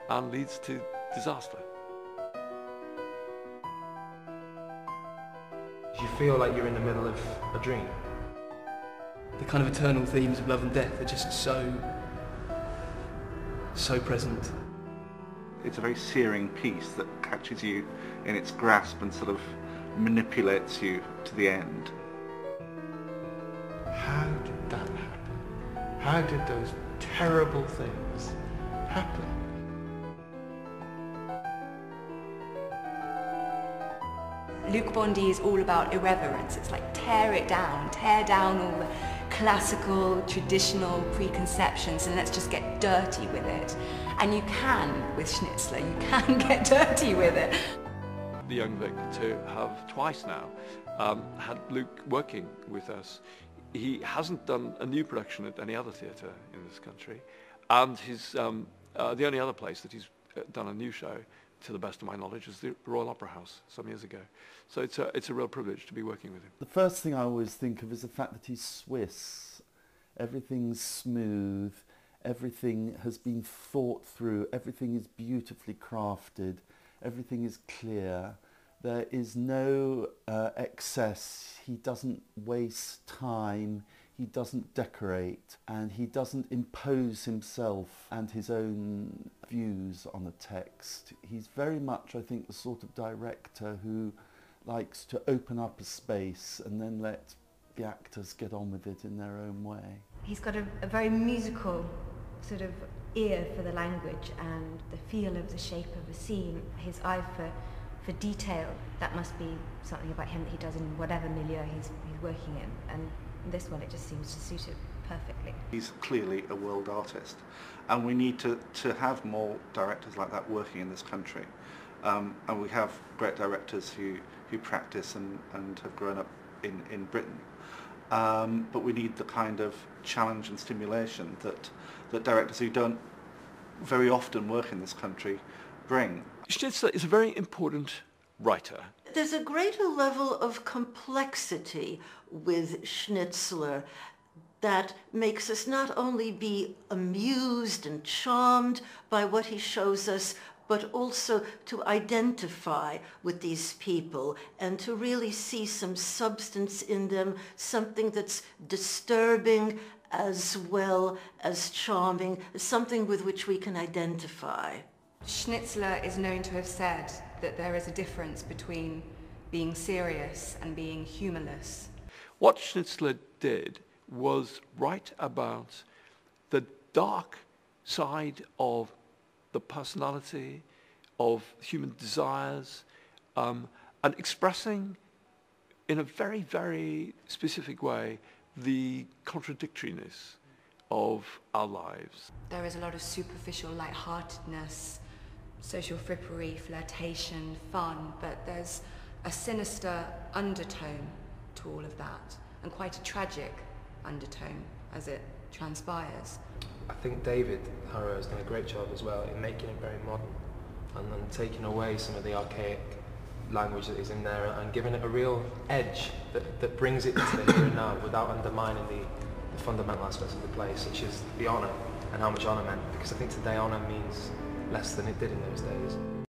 and leads to disaster. You feel like you're in the middle of a dream. The kind of eternal themes of love and death are just so present. It's a very searing piece that catches you in its grasp and sort of manipulates you to the end. How did that happen? How did those terrible things happen? Luc Bondy is all about irreverence. It's like tear down all the classical, traditional preconceptions, and let's just get dirty with it. And you can, with Schnitzler, you can get dirty with it. The young Vic to have twice now had Luke working with us. He hasn't done a new production at any other theatre in this country, and his the only other place that he's done a new show, to the best of my knowledge, is the Royal Opera House some years ago. So it's a real privilege to be working with him. The first thing I always think of is the fact that he's Swiss. Everything's smooth, everything has been thought through, everything is beautifully crafted, everything is clear. There is no excess. He doesn't waste time, he doesn't decorate, and he doesn't impose himself and his own views on a text. He's very much, I think, the sort of director who likes to open up a space and then let the actors get on with it in their own way. He's got a very musical sort of ear for the language and the feel of the shape of a scene, his eye for detail. That must be something about him that he does in whatever milieu he's working in, and this one it just seems to suit it perfectly. He's clearly a world artist, and we need to have more directors like that working in this country. And we have great directors who practice and have grown up in Britain. But we need the kind of challenge and stimulation that directors who don't very often work in this country bring. Schnitzler is a very important writer. There's a greater level of complexity with Schnitzler that makes us not only be amused and charmed by what he shows us, but also to identify with these people and to really see some substance in them, something that's disturbing as well as charming, something with which we can identify. Schnitzler is known to have said that there is a difference between being serious and being humourless. What Schnitzler did was write about the dark side of the personality, of human desires, and expressing in a very, very specific way the contradictoriness of our lives. There is a lot of superficial lightheartedness, social frippery, flirtation, fun, but there's a sinister undertone to all of that, and quite a tragic undertone as it transpires. I think David Harrow has done a great job as well in making it very modern and taking away some of the archaic language that is in there and giving it a real edge that brings it into the here and now without undermining the fundamental aspects of the play, such as the honour and how much honour meant, because I think today honour means less than it did in those days.